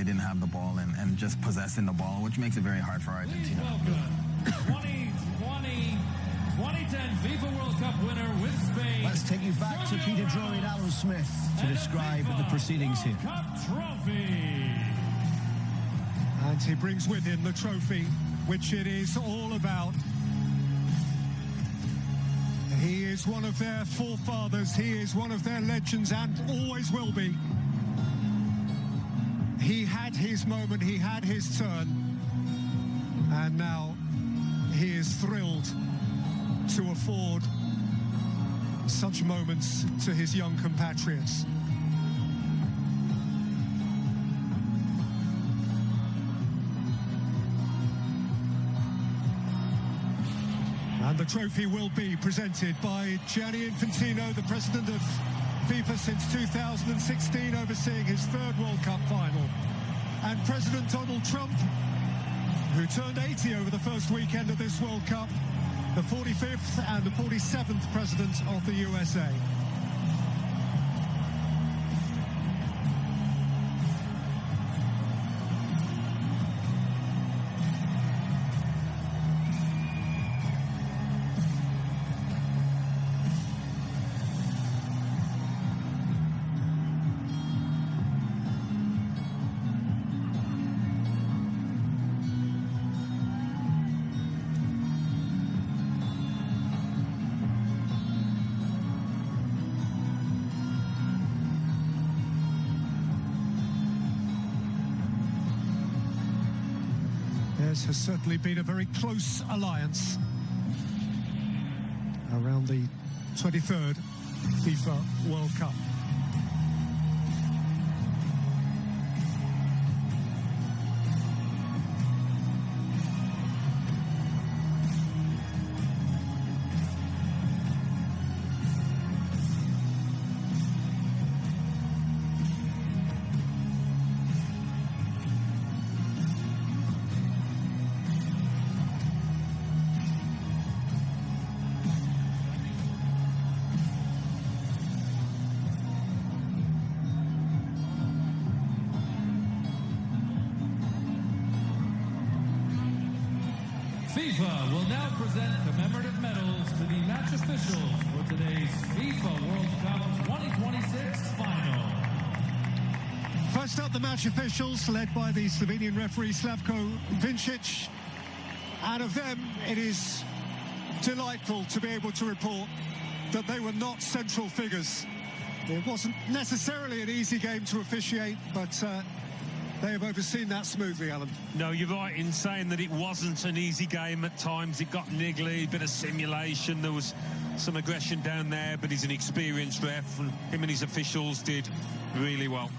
they didn't have the ball and just possessing the ball, which makes it very hard for Argentina. Welcome, 2010 FIFA World Cup winner with Spain. Let's take you back to Peter Drury and Alan Smith to describe the proceedings here. Cup trophy. And he brings with him the trophy, which it is all about. He is one of their forefathers. He is one of their legends and always will be. He had his moment, he had his turn. And now he is thrilled to afford such moments to his young compatriots. And the trophy will be presented by Gianni Infantino, the president of FIFA since 2016, overseeing his third World Cup final. And President Donald Trump, who turned 80 over the first weekend of this World Cup, the 45th and the 47th president of the USA. This has certainly been a very close alliance around the 23rd FIFA World Cup. FIFA will now present commemorative medals to the match officials for today's FIFA World Cup 2026 final. First up, the match officials, led by the Slovenian referee Slavko Vincic. And of them, it is delightful to be able to report that they were not central figures. It wasn't necessarily an easy game to officiate, but they have overseen that smoothly, Alan. No, you're right in saying that it wasn't an easy game at times. It got niggly, a bit of simulation. There was some aggression down there, but he's an experienced ref, and him and his officials did really well.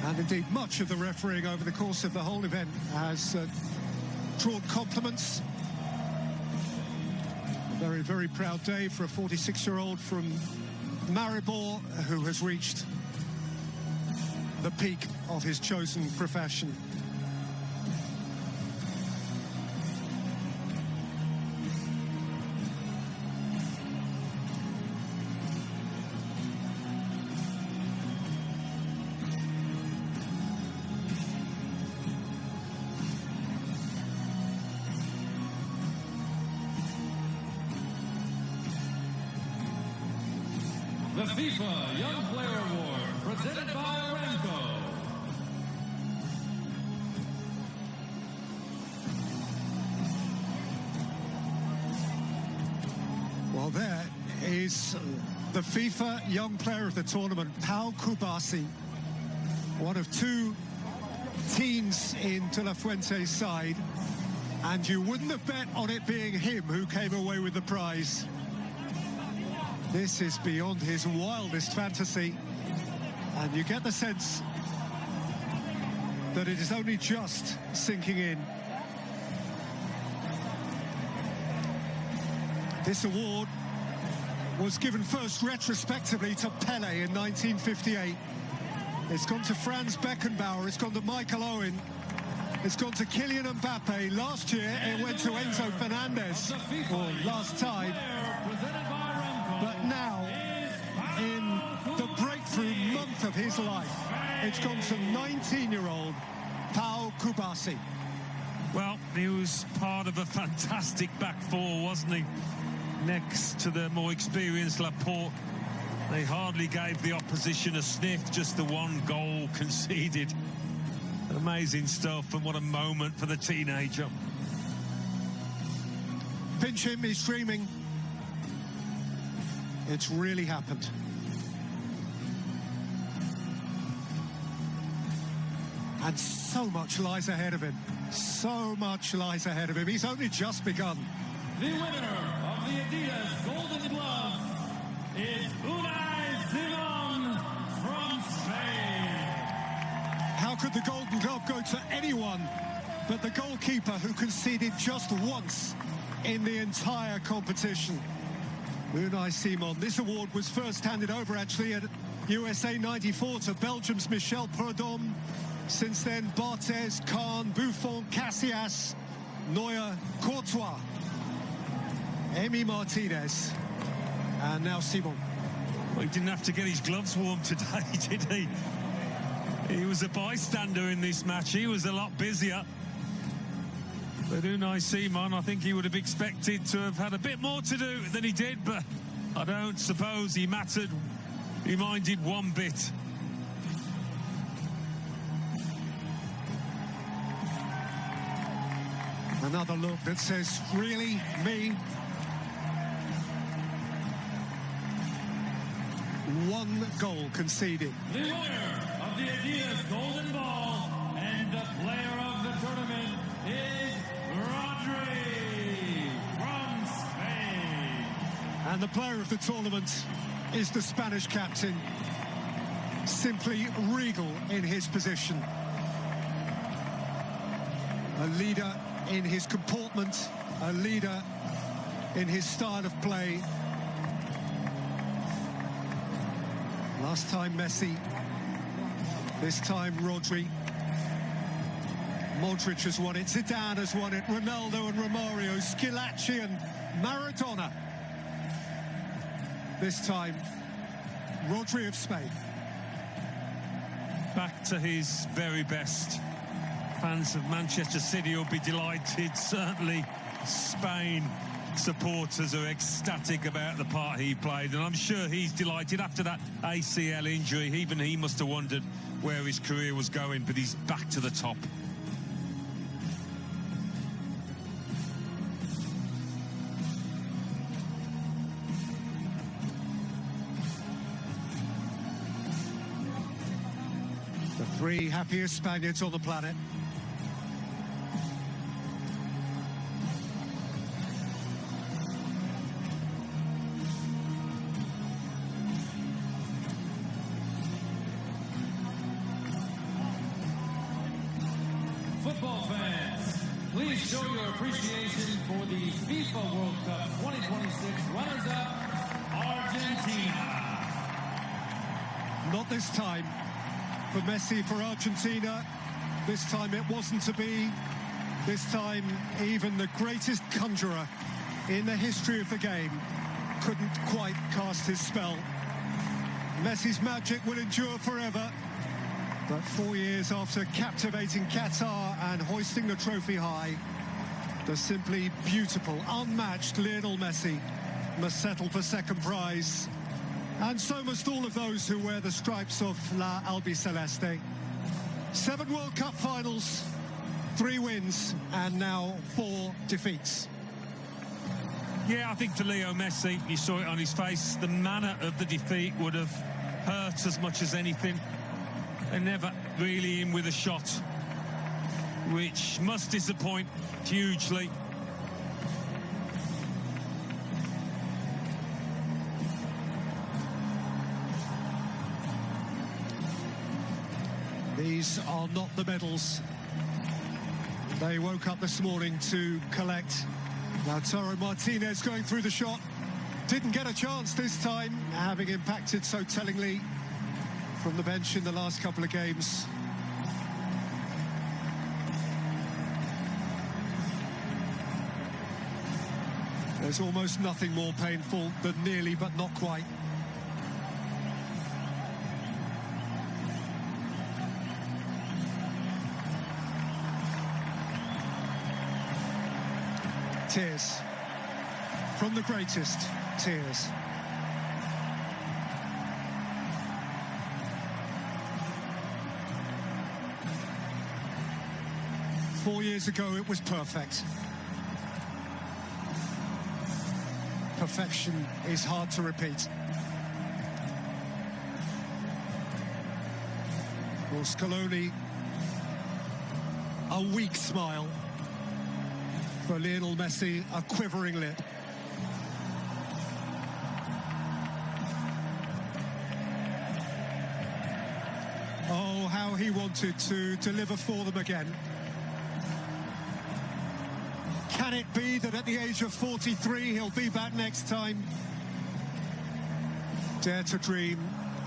And indeed, much of the refereeing over the course of the whole event has drawn compliments. A very, very proud day for a 46-year-old from Maribor who has reached the peak of his chosen profession. The FIFA Young Player Award, presented by Aramco. Well, there is the FIFA Young Player of the tournament, Pau Kubasi, one of two teens in De La Fuente's side, and you wouldn't have bet on it being him who came away with the prize. This is beyond his wildest fantasy, and you get the sense that it is only just sinking in. This award was given first retrospectively to Pele in 1958. It's gone to Franz Beckenbauer, it's gone to Michael Owen, it's gone to Kylian Mbappe. Last year it went to Enzo Fernandez, or last time. But now, in the breakthrough month of of his life. It's gone to 19-year-old Pau Kubasi. Well, he was part of a fantastic back four, wasn't he? Next to the more experienced Laporte. They hardly gave the opposition a sniff, just the one goal conceded. Amazing stuff, and what a moment for the teenager. Pinch him, he's dreaming. It's really happened. And so much lies ahead of him. So much lies ahead of him. He's only just begun. The winner of the Adidas Golden Glove is Unai Simon from Spain. How could the Golden Glove go to anyone but the goalkeeper who conceded just once in the entire competition? Unai Simon. This award was first handed over actually at USA 94 to Belgium's Michel Prudhomme. Since then, Barthez, Kahn, Buffon, Casillas, Neuer, Courtois, Emi Martinez, and now Simon. Well, he didn't have to get his gloves warm today, did he? He was a bystander in this match. He was a lot busier. But Unai Simon, I think he would have expected to have had a bit more to do than he did, but I don't suppose he mattered. He minded one bit. Another look that says, really, me? One goal conceded. The winner of the Adidas Golden Ball and the player of the tournament is Rodri from Spain. And the player of the tournament is the Spanish captain, simply regal in his position. A leader in his comportment, a leader in his style of play. Last time Messi, this time Rodri. Modric has won it, Zidane has won it, Ronaldo and Romario, Schillaci and Maradona. This time, Rodri of Spain. Back to his very best. Fans of Manchester City will be delighted. Certainly Spain supporters are ecstatic about the part he played, and I'm sure he's delighted after that ACL injury. Even he must have wondered where his career was going, but he's back to the top. The three happiest Spaniards on the planet. Football fans, please show your appreciation for the FIFA World Cup 2026 runners-up, Argentina. Not this time for Messi, for Argentina. This time it wasn't to be. This time even the greatest conjurer in the history of the game couldn't quite cast his spell. Messi's magic will endure forever. But 4 years after captivating Qatar and hoisting the trophy high, the simply beautiful, unmatched Lionel Messi must settle for second prize. And so must all of those who wear the stripes of La Albiceleste. 7 World Cup finals, 3 wins, and now 4 defeats. Yeah, I think for Leo Messi, you saw it on his face, the manner of the defeat would have hurt as much as anything. They're never really in with a shot, which must disappoint hugely. These are not the medals they woke up this morning to collect. Lautaro Martinez going through the shot. Didn't get a chance this time, having impacted so tellingly from the bench in the last couple of games. There's almost nothing more painful than nearly but not quite. Tears. From the greatest, tears. Four years ago, it was perfect. Perfection is hard to repeat. For Scaloni, a weak smile. For Lionel Messi, a quivering lip. Oh, how he wanted to deliver for them again. Can it be that at the age of 43 he'll be back next time? Dare to dream.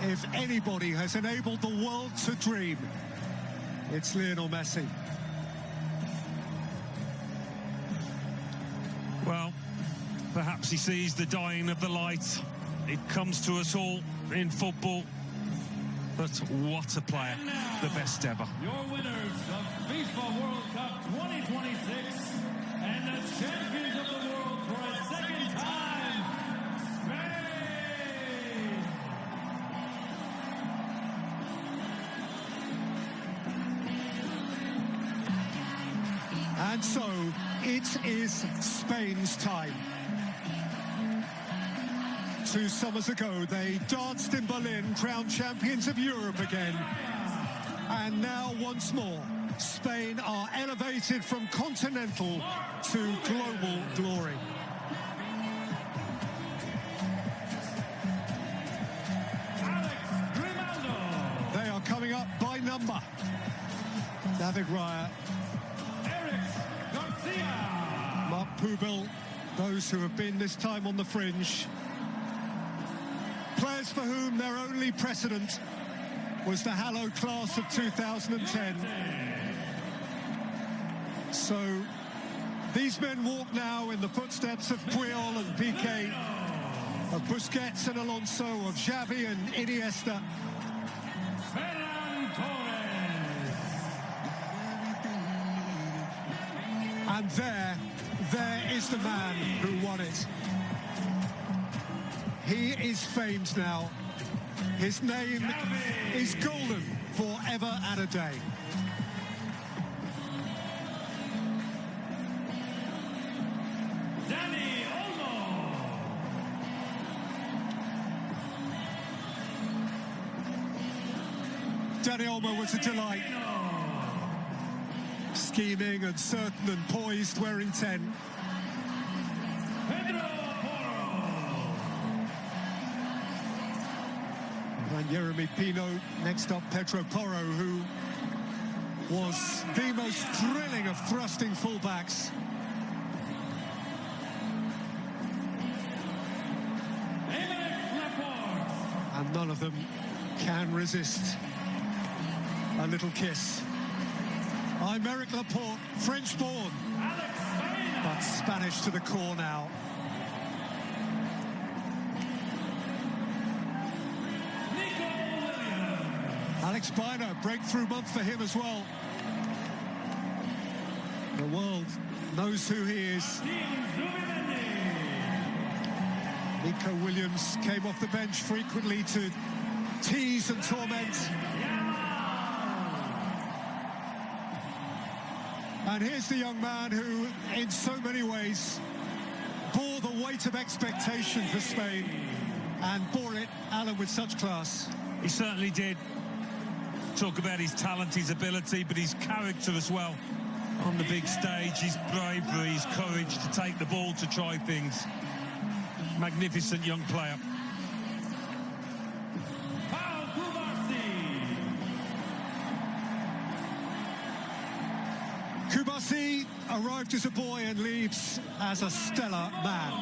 If anybody has enabled the world to dream, it's Lionel Messi. Well, perhaps he sees the dying of the light. It comes to us all in football. But what a player, the best ever. Your winners of FIFA World Cup 2026 and the champions of the world for a second time, Spain! And so, it is Spain's time. 2 summers ago, they danced in Berlin, crowned champions of Europe again. And now, once more, Spain are elevated from continental to global glory. They are coming up by number. David Raya, Mark Poubel, those who have been this time on the fringe. Players for whom their only precedent was the hallowed class of 2010. So these men walk now in the footsteps of Puyol and Piqué, of Busquets and Alonso, of Xavi and Iniesta. And there is the man who won it. He is famed now. His name is golden forever and a day. Dani Olmo was a delight. Scheming and certain and poised, wearing 10. And Jeremy Pino, next up Pedro Porro, who was the most thrilling of thrusting fullbacks. And none of them can resist a little kiss. I'm Eric Laporte, French-born, but Spanish to the core now. Alex Biner, breakthrough month for him as well. The world knows who he is. Nico Williams came off the bench frequently to tease and torment. And here's the young man who, in so many ways, bore the weight of expectation for Spain and bore it, Alan, with such class. He certainly did. Talk about his talent, his ability, but his character as well. On the big stage, his bravery, his courage to take the ball, to try things. Magnificent young player. Kubasi arrived as a boy and leaves as a stellar man.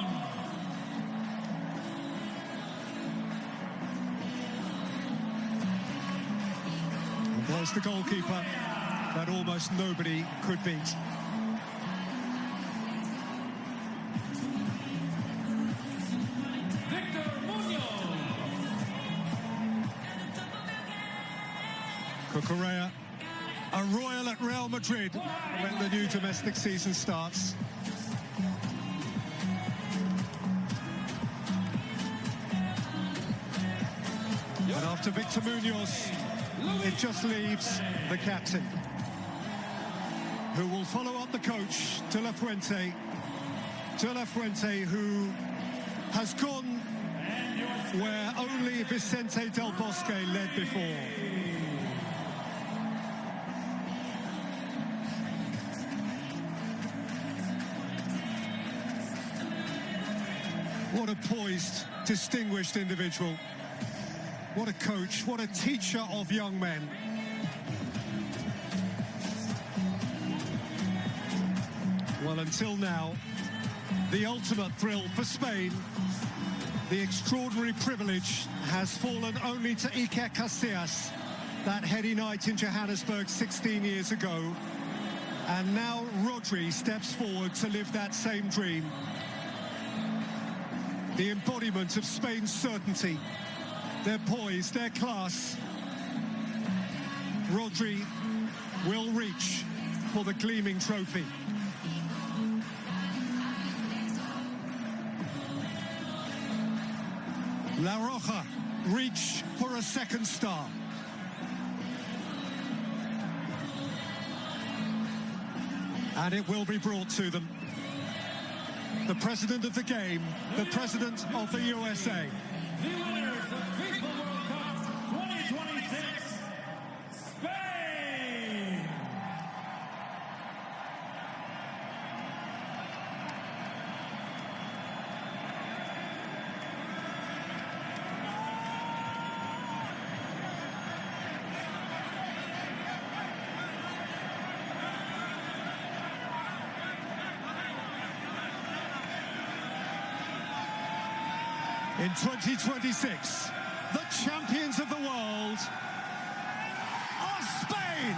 And there's the goalkeeper that almost nobody could beat. Cucurella, a royal at Real Madrid when the new domestic season starts. And after Victor Munoz, it just leaves the captain, who will follow up the coach, De La Fuente. De La Fuente, who has gone where only Vicente Del Bosque led before. What a poised, distinguished individual. What a coach, what a teacher of young men. Well, until now, the ultimate thrill for Spain, the extraordinary privilege has fallen only to Iker Casillas, that heady night in Johannesburg 16 years ago. And now Rodri steps forward to live that same dream. The embodiment of Spain's certainty, their poise, their class. Rodri will reach for the gleaming trophy. La Roja reach for a second star. And it will be brought to them. The president of the game, the president of the USA. The winners of FIFA World Cup 2026, Spain! In 2026, the champions of the world are Spain!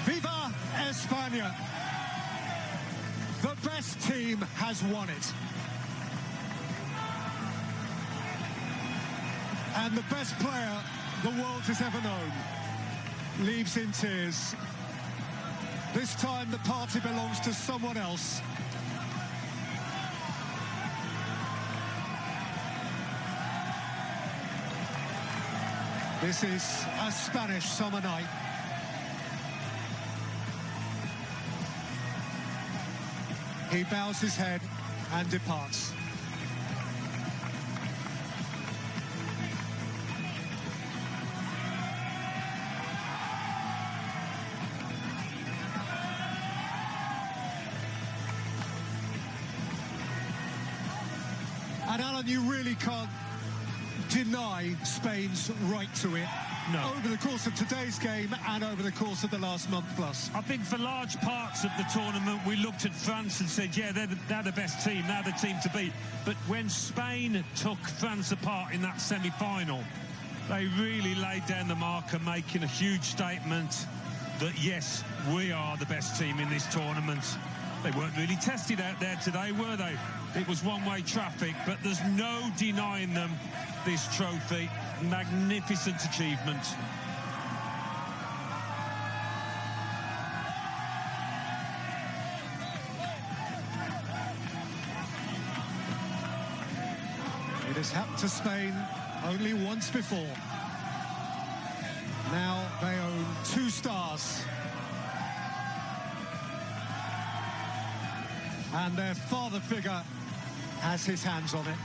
Viva España! The best team has won it. And the best player the world has ever known leaves in tears. This time the party belongs to someone else. This is a Spanish summer night. He bows his head and departs. And Alan, you really can't deny Spain's right to it. No. Over the course of today's game and over the course of the last month plus. I think for large parts of the tournament, we looked at France and said, yeah, they're the best team, they're the team to beat. But when Spain took France apart in that semi-final, they really laid down the marker, making a huge statement that, yes, we are the best team in this tournament. They weren't really tested out there today, were they? It was one-way traffic, but there's no denying them this trophy. Magnificent achievement. It has happened to Spain only once before. Now they own 2 stars. And their father figure has his hands on it.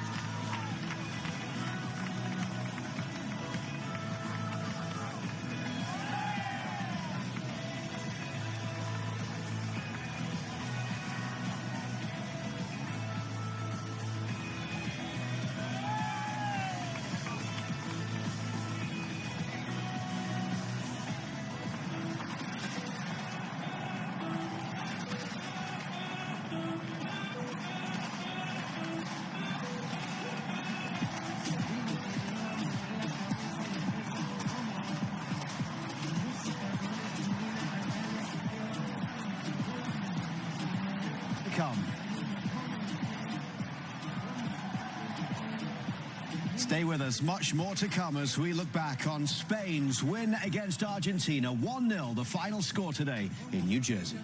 come. Stay with us, much more to come as we look back on Spain's win against Argentina. 1-0, the final score today in New Jersey.